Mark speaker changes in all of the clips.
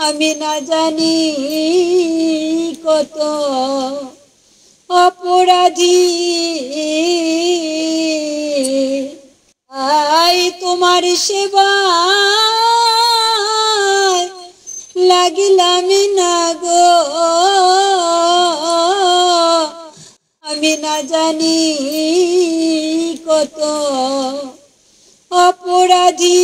Speaker 1: আমি না জানি কত অপরাধী, আই তোমার সেবায় লাগিলাম না গো। আমি না জানি কত অপরাধী,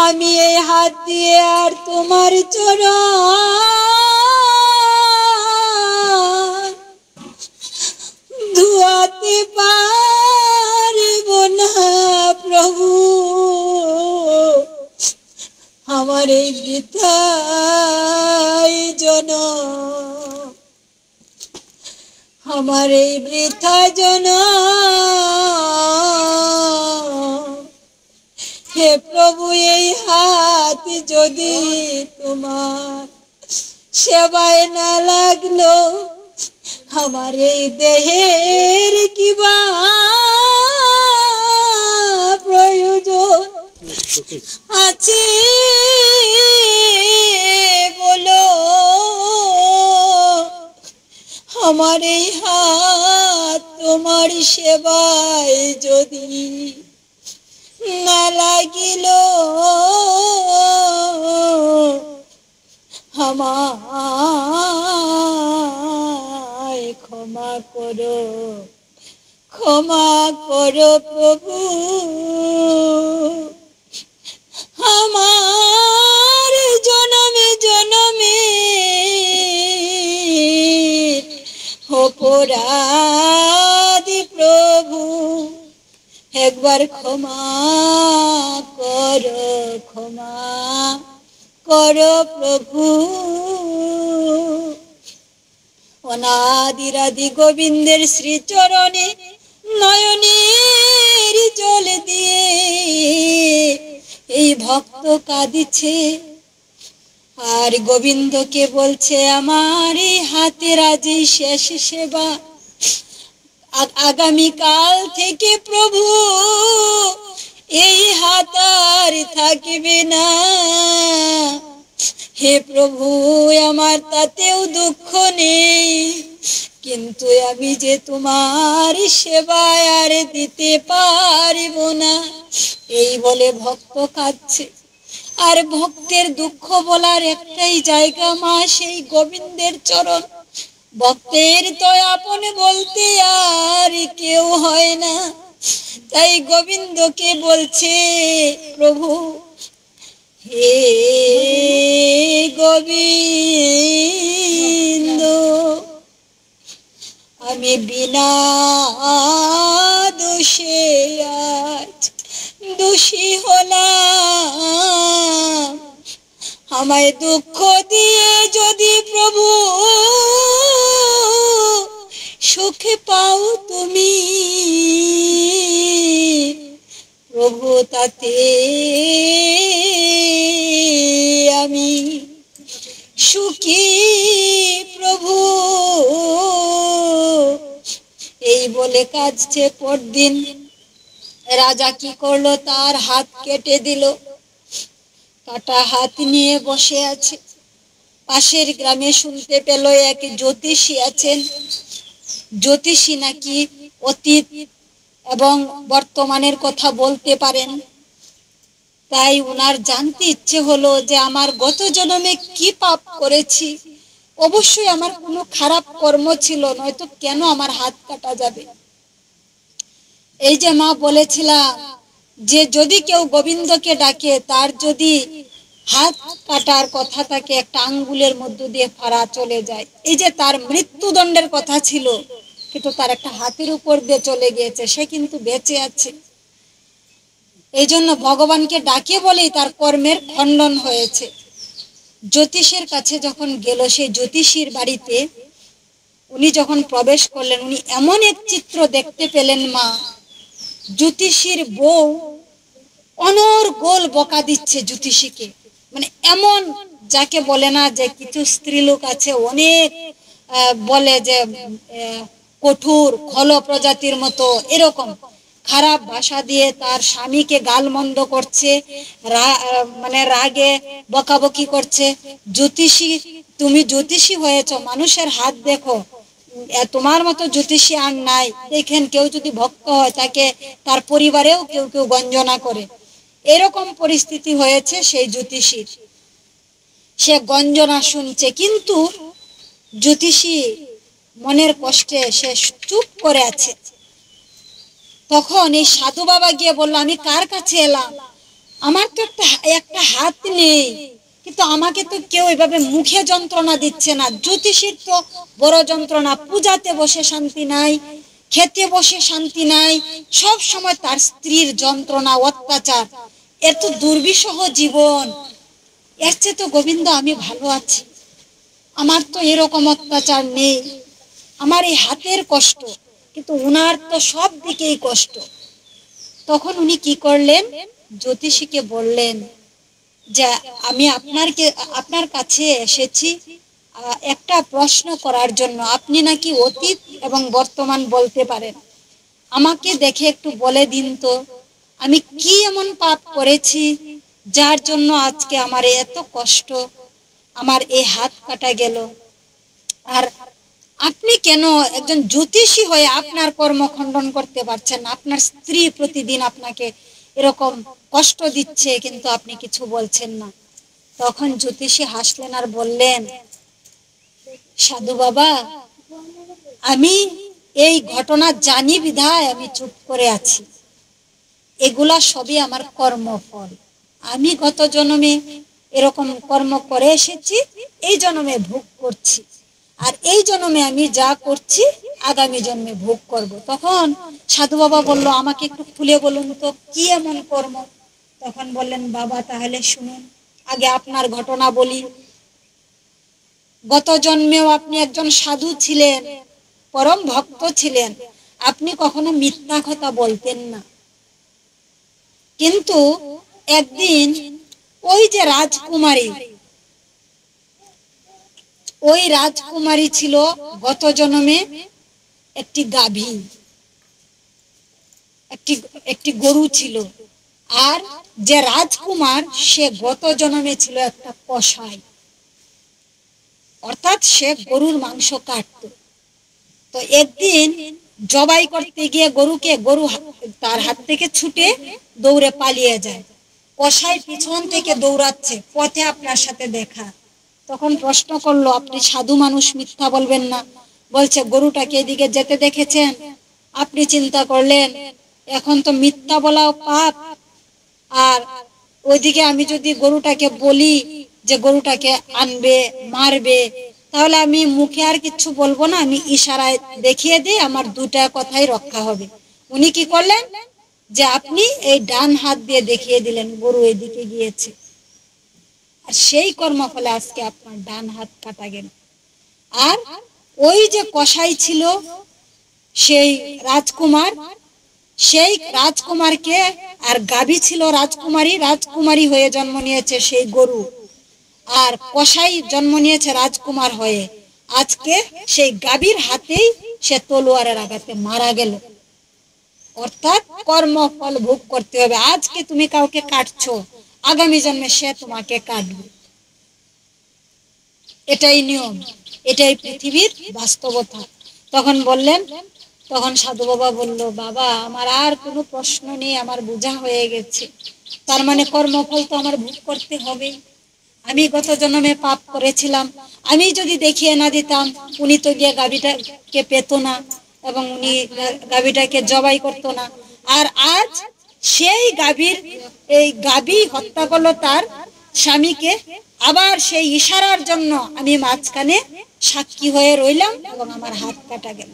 Speaker 1: আমি এই হাত দিয়ে আর তোমার চরণ ধুয়াতে পারব না প্রভু। আমার এই বৃথায় জনম, আমার এই বৃথা জনম, হে প্রভু এই হাত যদি তোমার সেবায় না লাগলো, আমার এই দেহের কিবা প্রয়োজন আছে বলো। আমার এই হাত তোমার সেবায় যদি না লাগিল, আমায় ক্ষমা করো, ক্ষমা করো প্রভু। আমার জনমে জনমে অপরাধী প্রভু, একবার ক্ষমা করো, ক্ষমা করো প্রভু। অনাদিরাদি গোবিন্দের শ্রীচরণে নয়নের জল দিয়ে এই ভক্ত কাঁদিছে, আর গোবিন্দকে বলছে আমার এই হাতের আজই শেষ সেবা, আগামীকাল থেকে প্রভু এই হাত আর থাকবে না। হে প্রভু আমার তাতেও দুঃখ নেই, কিন্তু আমি যে তোমার সেবায় আর দিতে পারব না। এই বলে ভক্ত কাঁদছে, আর ভক্তের দুঃখ বলার একটাই জায়গা মা, সেই গোবিন্দের চরণ। ভক্তের তো আপন বলতে আর কেউ হয় না, তাই গোবিন্দকে বলছে প্রভু হে গোবিন্দ, আমি বিনা দোষে আজ দোষী হলাম, আমায় দুঃখ দিয়ে যদি প্রভু সুখে পাও তুমি, প্রভু তাতে আমি সুখী প্রভু। এই বলে কাঁদছে। পরদিন রাজা কি করলো, তার হাত কেটে দিল, কাটা হাত নিয়ে বসে আছে। পাশের গ্রামে শুনতে পেল এক জ্যোতিষী আছেন, জ্যোতিষী নাকি অতীত এবং বর্তমানের কথা বলতে পারেন। তাই উনার জানতে ইচ্ছে হলো যে আমার গত জন্মে কি পাপ করেছি, অবশ্যই আমার কোনো খারাপ কর্ম ছিল, নয়তো কেন আমার হাত কাটা যাবে। এই যে মা বলেছিলাম যে যদি কেউ গোবিন্দকে ডাকে, তার যদি হাত কাটার কথা থাকে, একটা আঙ্গুলের মধ্য দিয়ে ফাড়া চলে যায়। এই যে তার মৃত্যুদণ্ডের কথা ছিল, কিন্তু তার একটা হাতের উপর দিয়ে চলে গিয়েছে, সে কিন্তু বেঁচে আছে। এই জন্য ভগবানকে ডাকে বলেই তার কর্মের খণ্ডন হয়েছে। জ্যোতিষের কাছে যখন গেল, সেই জ্যোতিষীর বাড়িতে উনি যখন প্রবেশ করলেন, উনি এমন এক চিত্র দেখতে পেলেন মা, জ্যোতিষীর বউ অনর্গল বকা দিচ্ছে জ্যোতিষীকে। মানে এমন, যাকে বলে না যে কিছু স্ত্রীলোক আছে অনেক বলে যে কঠোর খল প্রজাতির মতো, এরকম খারাপ ভাষা দিয়ে তার স্বামীকে গালমন্দ করছে, মানে রাগে বকাবকি করছে। জ্যোতিষী, তুমি জ্যোতিষী হয়েছ, মানুষের হাত দেখো, তোমার মতো জ্যোতিষী আর নাই। দেখেন কেউ যদি ভক্ত হয় তাকে তার পরিবারেও কেউ কেউ গঞ্জনা করে। এরকম পরিস্থিতি হয়েছে সেই জ্যোতিষীর। সে গঞ্জনা শুনছে, কিন্তু জ্যোতিষী মনের কষ্টে সে চুপ করে আছে। তখন এই সাধু বাবা গিয়ে বলল, আমি কার কাছে এলাম? আমার তো একটা হাত নেই, কিন্তু আমাকে তো কেউ এভাবে মুখে যন্ত্রণা দিচ্ছে না। জ্যোতিষীর তো বড় যন্ত্রণা, পূজাতে বসে শান্তি নাই, খেতে বসে শান্তি নাই, সব সময় তার স্ত্রীর যন্ত্রণা, অত্যাচার, এর তো দুর্বিষহ জীবন। এর চেয়ে তো গোবিন্দ আমি ভালো আছি, আমার তো এরকম অত্যাচার নেই, আমার এই হাতের কষ্ট, কিন্তু উনার তো সব দিকেই কষ্ট। তখন উনি কি করলেন, জ্যোতিষীকে বললেন যে আমি আপনার কাছে এসেছি একটা প্রশ্ন করার জন্য। আপনি নাকি অতীত এবং বর্তমান বলতে পারেন, আমাকে দেখে একটু বলে দিন তো, আমি কি এমন পাপ করেছি যার জন্য আজকে আমার এত কষ্ট, আমার এই হাত কাটা গেল। আর আপনি কেন একজন জ্যোতিষী হয়ে আপনার কর্ম খণ্ডন করতে পারছেন না? আপনার স্ত্রী প্রতিদিন আপনাকে এরকম কষ্ট দিচ্ছে, কিন্তু আপনি কিছু বলছেন না। তখন জ্যোতিষী হাসলেন আর বললেন, সাধু বাবা, আমি এই ঘটনা জানি বিধায় আমি চুপ করে আছি। এগুলা সবই আমার কর্মফল। আমি গত জন্মে এরকম কর্ম করে এসেছি, এই জন্মে ভোগ করছি, আর এই জন্মে আমি যা করছি আগামী জন্মে ভোগ করব। তখন সাধু বাবা বলল, আমাকে একটু খুলে বলুন তো কি এমন কর্ম? তখন বললেন, বাবা তাহলে শুনুন, আগে আপনার ঘটনা বলি। গত জন্মেও আপনি একজন সাধু ছিলেন, পরম ভক্ত ছিলেন, আপনি কখনো মিথ্যা কথা বলতেন না। কিন্তু একদিন ওই যে রাজকুমারী, ওই রাজকুমারী ছিল গত জন্মে একটি গাভী, একটি গরু ছিল। আর যে রাজকুমার, সে গত জন্মে ছিল একটা কসাই, অর্থাৎ সে গরুর মাংস কাটত। তো একদিন জবাই করতে গিয়ে গরু তার হাত থেকে ছুটে দৌড়ে পালিয়ে যায়। কসাই পিছন থেকে দৌড়াচ্ছে, পথে আপনার সাথে দেখা। তখন প্রশ্ন করলো, আপনি সাধু মানুষ, মিথ্যা বলবেন না। বলছে, গরুটাকে এদিকে যেতে দেখেছেন? আপনি চিন্তা করলেন এখন তো মিথ্যা বলাও পাপ, আর ওইদিকে আমি যদি গরুটাকে বলি যে গরুটাকে আনবে, মারবে, তাহলে আমি মুখে আর কিছু বলবো না, আমি ইশারায় দেখিয়ে দিই, আমার দুটা কথাই রক্ষা হবে। উনি কি করলেন, যে আপনি এই ডান হাত দিয়ে দেখিয়ে দিলেন গরু এদিকে গিয়েছে, আর সেই কর্মফলে আজকে আপনার ডান হাত কাটা গেল। আর ওই যে কসাই ছিল সেই রাজকুমার, সেই রাজকুমারকে, আর গাভী ছিল রাজকুমারী, রাজকুমারী হয়ে জন্ম নিয়েছে সেই গরু, আর কসাই জন্ম নিয়েছে রাজকুমার হয়ে। আজকে সেই গাভীর হাতেই সে তলোয়ারের আঘাতে মারা গেল। অর্থাৎ কর্মফল ভোগ করতে হবে। আজকে তুমি কাউকে কাটছো, আগামী জন্মে সে তোমাকে কাটবে। এটাই নিয়ম, এটাই পৃথিবীর বাস্তবতা। তখন বললেন, তখন সাধু বাবা বলল, বাবা আমার আর কোনো প্রশ্ন নেই, আমার বোঝা হয়ে গেছে। তার মানে কর্মফল তো আমার ভোগ করতে হবে। আমি গত জন্মে পাপ করেছিলাম, আমি যদি দেখিয়ে না দিতাম, উনি তো গিয়ে গাভীটাকে পেত না, এবং উনি গাভীটাকে জবাই করতো না। আর আজ সেই গাভী হত্যা করলো তার স্বামীকে, আবার সেই ইশারার জন্য আমি মাঝখানে সাক্ষী হয়ে রইলাম এবং আমার হাত কাটা গেল।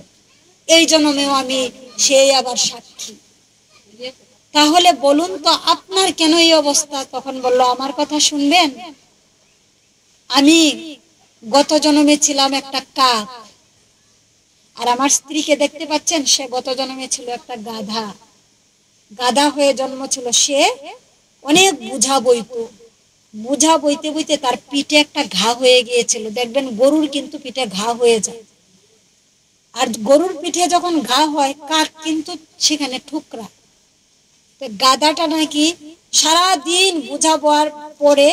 Speaker 1: এই জন্মেও আমি সেই আবার সাক্ষী। তাহলে বলুন তো আপনার কেন এই অবস্থা? তখন বলল, আমার কথা শুনবেন। আমি গত জন্মে ছিলাম একটা কাক, আর আমার স্ত্রীকে দেখতে পাচ্ছেন, সে গত জন্মে ছিল একটা গাধা। গাধা হয়ে জন্ম ছিল। সে অনেক বোঝা বইতো, বোঝা বইতে বইতে তার পিঠে একটা ঘা হয়ে গিয়েছিল। দেখবেন গরুর কিন্তু পিঠে ঘা হয়ে যায়, আর গরুর পিঠে যখন ঘা হয়, কাক কিন্তু সেখানে ঠুকরা। তো গাধাটা নাকি সারা দিন বোঝা বওয়ার পরে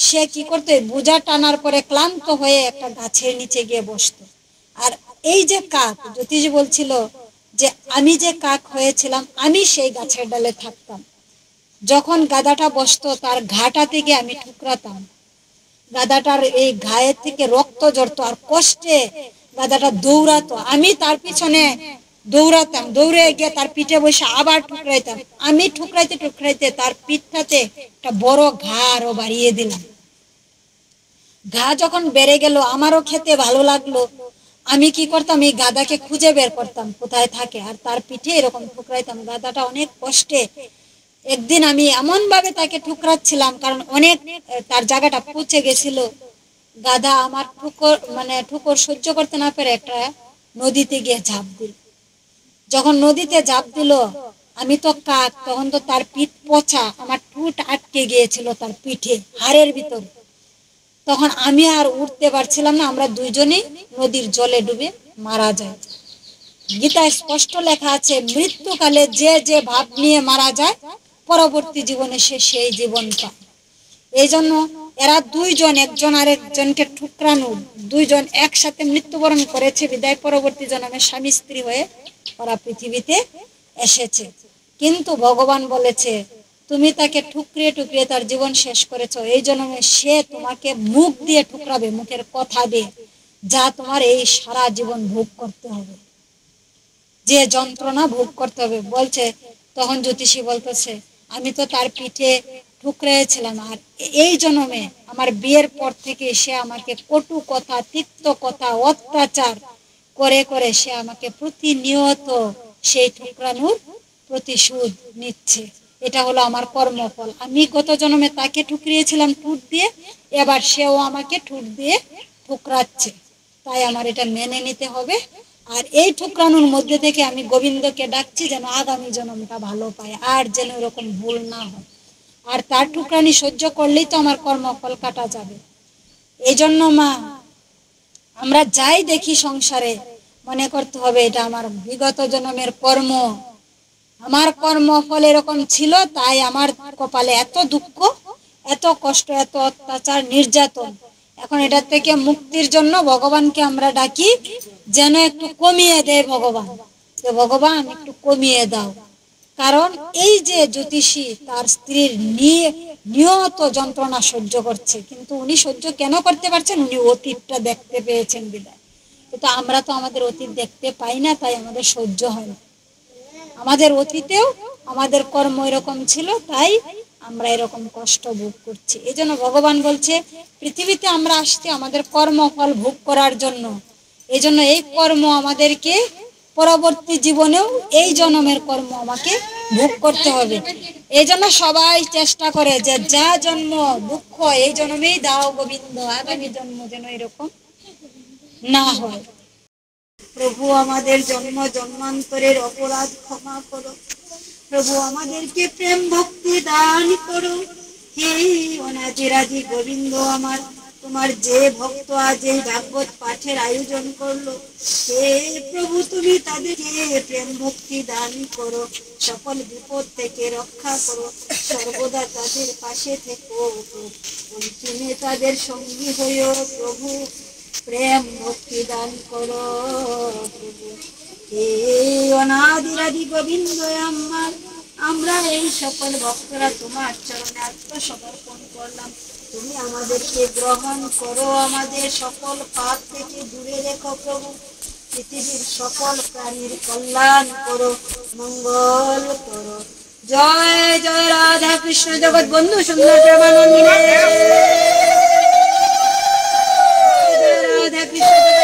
Speaker 1: সে কি করতো, বোঝা টানার পরে ক্লান্ত হয়ে একটা গাছের নিচে গিয়ে বসতো। আর এই যে কাক, জ্যোতিষ বলছিল যে আমি যে কাক হয়েছিলাম, আমি সেই গাছের ডালে থাকতাম। যখন গাধাটা বসতো তার ঘাটা থেকে আমি ঠুকরাতাম, গাধাটার এই ঘায়ের থেকে রক্ত ঝরতো আর কষ্টে গাধাটা দৌড়াতো, আমি তার পিছনে দৌড়াতাম, দৌড়ে গিয়ে তার পিঠে বসে আবার ঠুকরাইতাম। আমি ঠুকরাইতে ঠুকরাইতে তার পিঠটাতে একটা বড় ঘা আরো বাড়িয়ে দিলাম। ঘা যখন বেড়ে গেল আমারও খেতে ভালো লাগলো। আমি কি করতাম, এই গাধাকে খুঁজে বের করতাম কোথায় থাকে আর তার পিঠে এরকম ঠুকরাইতাম। গাধাটা অনেক কষ্টে, একদিন আমি এমন ভাবে তাকে ঠুকরাচ্ছিলাম, কারণ অনেক তার জায়গাটা পচে গেছিল। গাধা আমার ঠুকর ঠুকর সহ্য করতে না পেরে একটা নদীতে গিয়ে ঝাঁপ দিল। যখন নদীতে ঝাঁপ দিল, আমি তো কাক, তখন তো তার পিঠ পচা, আমার ঠুট আটকে গিয়েছিল তার পিঠে হাড়ের ভিতর। তখন আমি আর উঠতে পারছিলাম না, আমরা দুইজনেই নদীর জলে ডুবে মারা যায়। গীতায় স্পষ্ট লেখা আছে, মৃত্যুকালে যে যে ভাব নিয়ে মারা যায় পরবর্তী জীবনে সে সেই জীবন পায়। এই জন্য এরা দুইজন, একজন আরেকজনকে ঠুকরানো, দুইজন একসাথে মৃত্যুবরণ করেছে বিদায় পরবর্তী জন্মে স্বামী স্ত্রী হয়ে ওরা পৃথিবীতে এসেছে। কিন্তু ভগবান বলেছে তুমি তাকে ঠুকরিয়ে ঠুকরিয়ে তার জীবন শেষ করেছো, এই জন্মে সে তোমাকে মুখ দিয়ে ঠুকরাবে, মুখের কথা দিয়ে, যা তোমার এই সারা জীবন ভোগ করতে হবে, যে যন্ত্রণা ভোগ করতে হবে। বলছে তখন জ্যোতিষী বলতেছে আমি তো তার পিঠে ঠুকরেছিলাম, আর এই জন্মে আমার বিয়ের পর থেকে সে আমাকে কটু কথা, তিক্ত কথা, অত্যাচার করে করে সে আমাকে প্রতিনিয়ত সেই ঠুকরানোর প্রতিশোধ নিচ্ছে। এটা হলো আমার কর্মফল। আমি গত জন্মে তাকে ঠুকরিয়েছিলাম ঠুট দিয়ে, এবার সেও আমাকে ঠুট দিয়ে ঠুকরাচ্ছে, তাই আমার এটা মেনে নিতে হবে। আর এই ঠুকরানোর মধ্যে থেকে আমি গোবিন্দকে ডাকছি যেন আগামী জন্মটা ভালো পায়, আর যেন এরকম ভুল না হয়। আর তার ঠুকরানি সহ্য করলেই তো আমার কর্মফল কাটা যাবে। এই জন্য মা, আমরা যাই দেখি সংসারে মনে করতে হবে এটা আমার বিগত জন্মের কর্ম, আমার কর্মফল এরকম ছিল, তাই আমার কপালে এত দুঃখ, এত কষ্ট, এত অত্যাচার, নির্যাতন। এখন এটা থেকে মুক্তির জন্য ভগবানকে আমরা ডাকি যেন একটু কমিয়ে দেয় ভগবান, যে ভগবান একটু কমিয়ে দাও। কারণ এই যে জ্যোতিষী তার স্ত্রীর নিয়ত যন্ত্রণা সহ্য করছে, কিন্তু উনি সহ্য কেন করতে পারছেন, উনি অতীতটা দেখতে পেয়েছেন বিদায়। কিন্তু আমরা তো আমাদের অতীত দেখতে পাই না, তাই আমাদের সহ্য হয় না। আমাদের অতীতেও আমাদের কর্ম এরকম ছিল, তাই আমরা এরকম কষ্ট ভোগ করছি। এই জন্য ভগবান বলছে পৃথিবীতে আমরা আসছি আমাদের কর্মফল ভোগ করার জন্য। এই জন্য এই কর্ম আমাদেরকে পরবর্তী জীবনেও এই জন্মের কর্ম আমাকে ভোগ করতে হবে। এই জন্য সবাই চেষ্টা করে যে যা জন্ম দুঃখ এই জন্মেই দাও গোবিন্দ, আগামী জন্ম যেন এরকম না হয়। প্রভু আমাদের জন্ম জন্মান্তরের অপরাধ ক্ষমা করো, প্রভু আমাদেরকে প্রেম ভক্তি দান করো। হে অনাদিরাদি গোবিন্দ আমার, তোমার যে ভক্ত আজ এই ভাগবত পাঠের আয়োজন করলো, হে প্রভু তুমি তাদেরকে প্রেম ভক্তি দান করো, সকল বিপদ থেকে রক্ষা করো, সর্বদা তাদের পাশে থেকো, অন্তিমে তাদের সঙ্গী হইও প্রভু, প্রেম ভক্তি দান করো প্রভু। হে অনাদিরাদি গোবিন্দ আমার, আমরা এই সকল ভক্তরা তোমার চরণে আত্মসমর্পণ করলাম, তুমি আমাদেরকে গ্রহণ করো, আমাদের সকল পাপ থেকে দূরে রেখো প্রভু, পৃথিবীর সকল প্রাণীর কল্যাণ করো, মঙ্গল করো। জয় জয় রাধা কৃষ্ণ জগৎ বন্ধু সুন্দর প্রেমানন্দে। রাধা কৃষ্ণ।